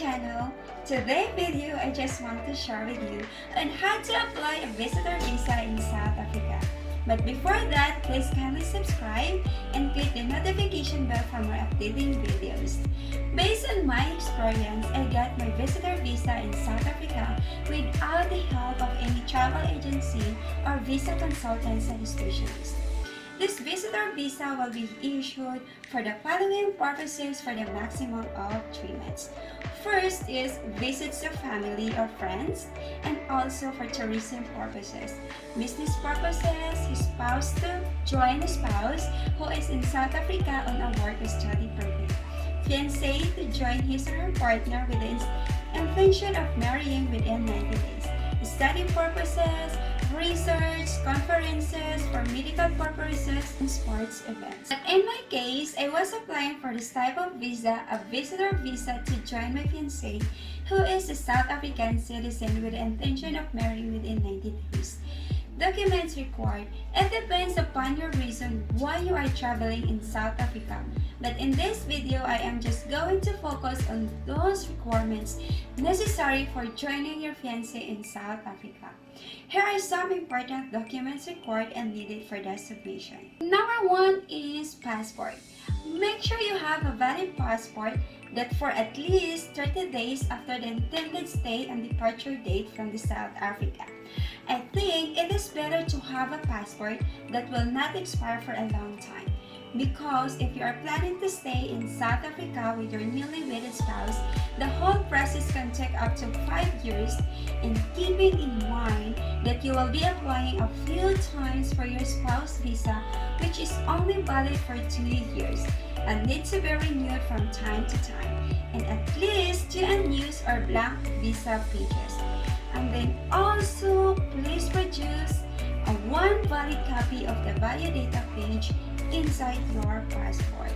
channel. Today's video I just want to share with you on how to apply a visitor visa in South Africa. But before that, please kindly subscribe and click the notification bell for more updating videos. Based on my experience, I got my visitor visa in South Africa without the help of any travel agency or visa consultants and specialists. This visitor visa will be issued for the following purposes for the maximum of 3 months. First is visits to family or friends, and also for tourism purposes. Business purposes, his spouse to join a spouse who is in South Africa on a work or study permit. Fiancé to join his or her partner with the intention of marrying within 90 days. Study purposes, research, conferences, for medical purposes, and sports events. But in my case, I was applying for this type of visa, a visitor visa to join my fiancé, who is a South African citizen with the intention of marrying within 90 days. Documents required. It depends upon your reason why you are traveling in South Africa. But in this video, I am just going to focus on those requirements necessary for joining your fiancé in South Africa. Here are some important documents required and needed for the submission. Number 1 is passport. Make sure you have a valid passport that for at least 30 days after the intended stay and departure date from the South Africa. I think it is better to have a passport that will not expire for a long time, because if you are planning to stay in South Africa with your newly wedded spouse, the whole process can take up to 5 years, and keeping in mind that you will be applying a few times for your spouse visa, which is only valid for 2 years and needs to be renewed from time to time, and at least 2 unused or blank visa pages. And then also, please produce a 1 valid copy of the biodata page inside your passport.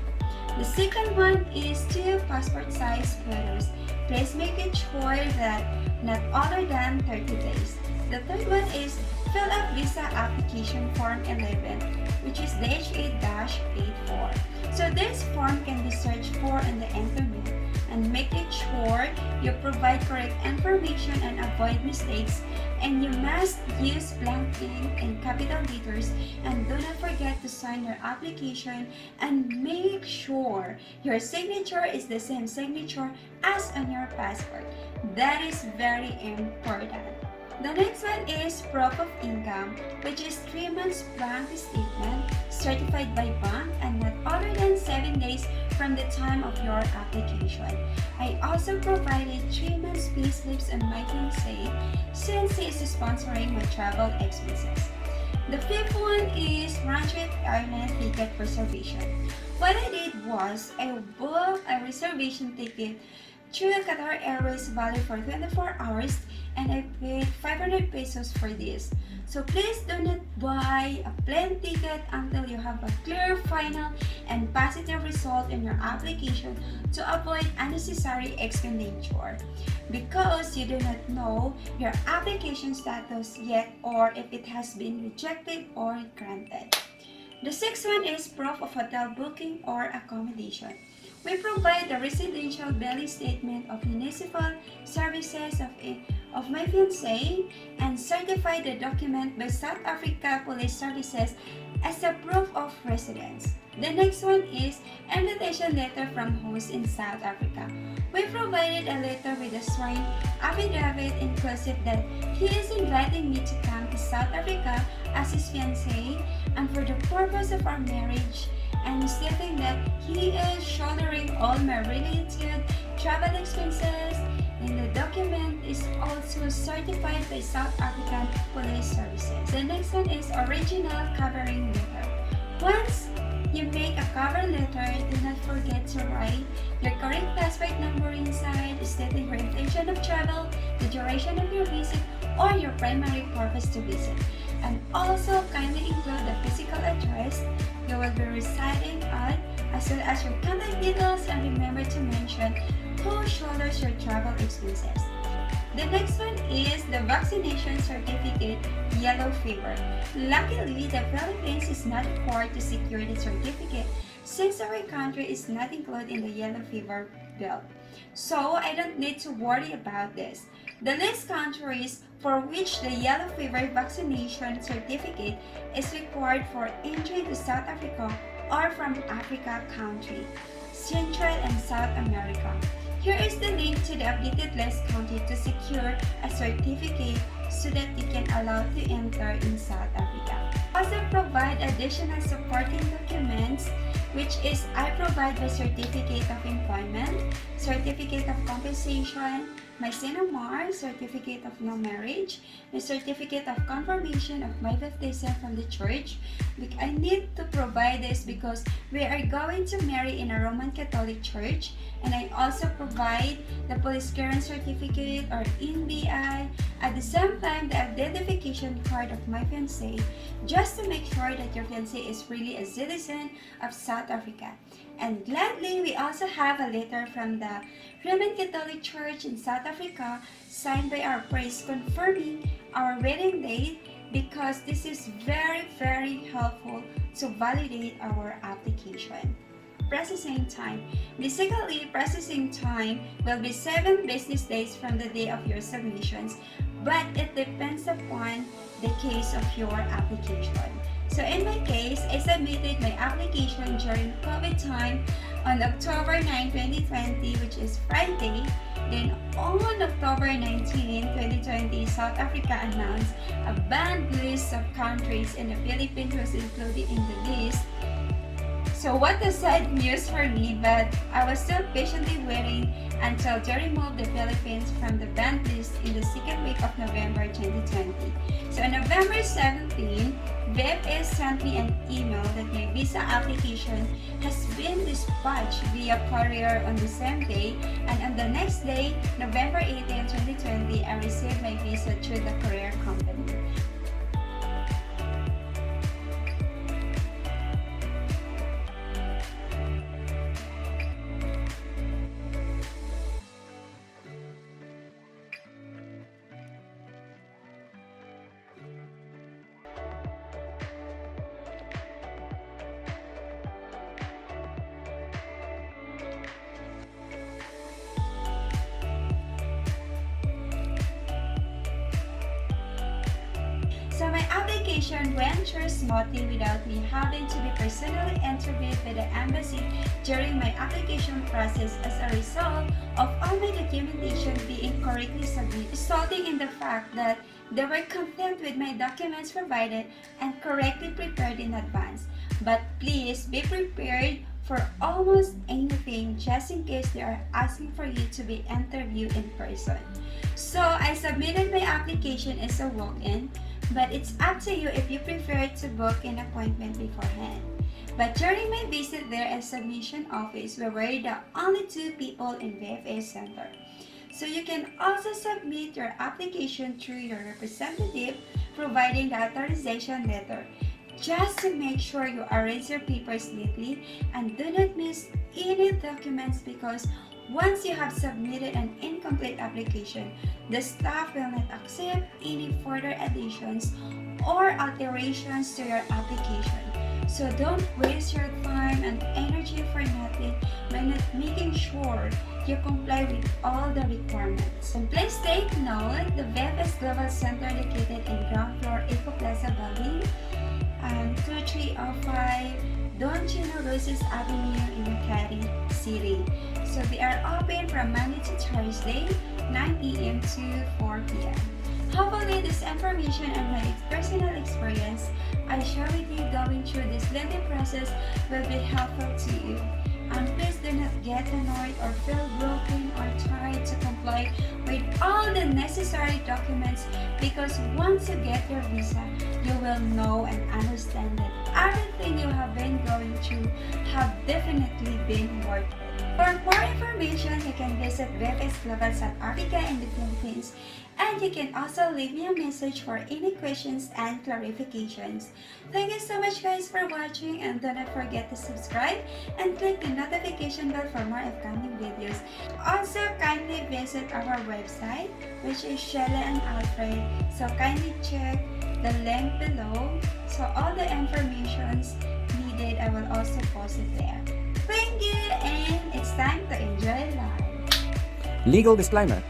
The second one is 2 passport size photos. Please make it sure that not older than 30 days. The third one is fill out visa application form 11, which is DHA-84. So this form can be searched for on the internet, and make it sure you provide correct information and avoid mistakes, and you must use blank ink and capital letters, and do not forget to sign your application, and make sure your signature is the same signature as on your passport. That is very important. The next one is proof of income, which is 3 months bank statement certified by bank and not older than 7 days from the time of your application. I also provided 3 months pay slips on my fiancé since he is sponsoring my travel expenses. The fifth one is round-trip airline ticket reservation. What I did was I booked a reservation ticket through Qatar Airways valid for 24 hours, and I paid 500 pesos for this. So please do not buy a plane ticket until you have a clear, final, and positive result in your application to avoid unnecessary expenditure, because you do not know your application status yet, or if it has been rejected or granted. The sixth one is proof of hotel booking or accommodation. We provide the residential billing statement of municipal services of my fiancé and certify the document by South Africa Police Services as a proof of residence. The next one is invitation letter from host in South Africa. We provided a letter with a sworn affidavit inclusive that he is inviting me to come to South Africa as his fiancé and for the purpose of our marriage, and stating that he is shouldering all my related travel expenses, and the document is also certified by South African Police Services. The next one is original covering letter. Once you make a cover letter, do not forget to write your correct passport number inside, stating your intention of travel, the duration of your visit, or your primary purpose to visit. And also kindly include the physical address you will be residing at, as well as your contact details, and remember to mention who shoulders your travel expenses. The next one is the Vaccination Certificate, Yellow Fever. Luckily, the Philippines is not required to secure the certificate since our country is not included in the yellow fever bill. So I don't need to worry about this. The list countries for which the yellow fever vaccination certificate is required for entry to South Africa are from Africa country, Central and South America. Here is the link to the updated list country to secure a certificate so that you can allow to enter in South Africa. Also provide additional supporting documents, which is I provide my certificate of employment, certificate of compensation, my CNMR, certificate of no marriage, my certificate of confirmation of my baptism from the church. I need to provide this because we are going to marry in a Roman Catholic church, and I also provide the police clearance certificate or NBI, at the same time the identification card of my fiancé, just to make sure that your fiancé is really a citizen of South Africa. And gladly, we also have a letter from the Roman Catholic Church in South Africa signed by our priest confirming our wedding date, because this is very helpful to validate our application. Processing time. Basically, processing time will be 7 business days from the day of your submissions, but it depends upon the case of your application. So in my case, I submitted my application during COVID time on October 9, 2020, which is Friday. Then on October 19, 2020, South Africa announced a banned list of countries, and the Philippines was included in the list. So what a sad news for me, but I was still patiently waiting until they removed the Philippines from the banned list in the second week of November 2020. So on November 17, VFS sent me an email that my visa application has been dispatched via courier on the same day, and on the next day, November 18, 2020, I received my visa through the courier company. So my application went through smoothly without me having to be personally interviewed by the embassy during my application process, as a result of all my documentation being correctly submitted, resulting in the fact that they were content with my documents provided and correctly prepared in advance. But please be prepared for almost anything, just in case they are asking for you to be interviewed in person. So I submitted my application as a walk-in, but it's up to you if you prefer to book an appointment beforehand. But during my visit there as submission office, we were the only 2 people in VFS Center. So you can also submit your application through your representative, providing the authorization letter, just to make sure you arrange your papers neatly and do not miss any documents, because once you have submitted an incomplete application, the staff will not accept any further additions or alterations to your application. So don't waste your time and energy for nothing by not making sure you comply with all the requirements. And please take note, the VFS Global Center located in ground floor Eco Plaza Building, 2305 Don Chino Roses Avenue in Makati City. So they are open from Monday to Thursday, 9 p.m. to 4 p.m. Hopefully this information and my personal experience I share with you going through this lengthy process will be helpful to you. And please do not get annoyed or feel broken or tired to comply with all the necessary documents, because once you get your visa, you will know and understand that everything you have been going through have definitely been worth it. For more information, you can visit VFS Global South Africa in the Philippines, and you can also leave me a message for any questions and clarifications. Thank you so much guys for watching, and do not forget to subscribe and click the notification bell for more upcoming videos. Also, kindly visit our website, which is Shella and Alfred, so kindly check the link below. So all the informations needed, I will also post it there. Thank you, and it's time to enjoy life. Legal disclaimer.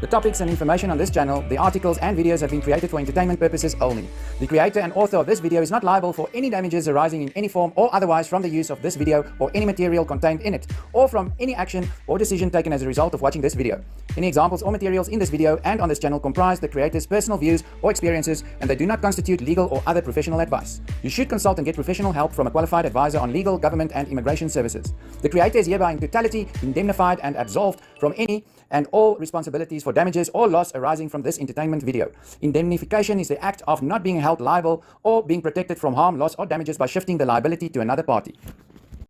The topics and information on this channel, the articles and videos have been created for entertainment purposes only. The creator and author of this video is not liable for any damages arising in any form or otherwise from the use of this video or any material contained in it, or from any action or decision taken as a result of watching this video. Any examples or materials in this video and on this channel comprise the creator's personal views or experiences, and they do not constitute legal or other professional advice. You should consult and get professional help from a qualified advisor on legal, government, and immigration services. The creator is hereby in totality indemnified and absolved from any and all responsibilities for damages or loss arising from this entertainment video. Indemnification is the act of not being held liable or being protected from harm, loss, or damages by shifting the liability to another party.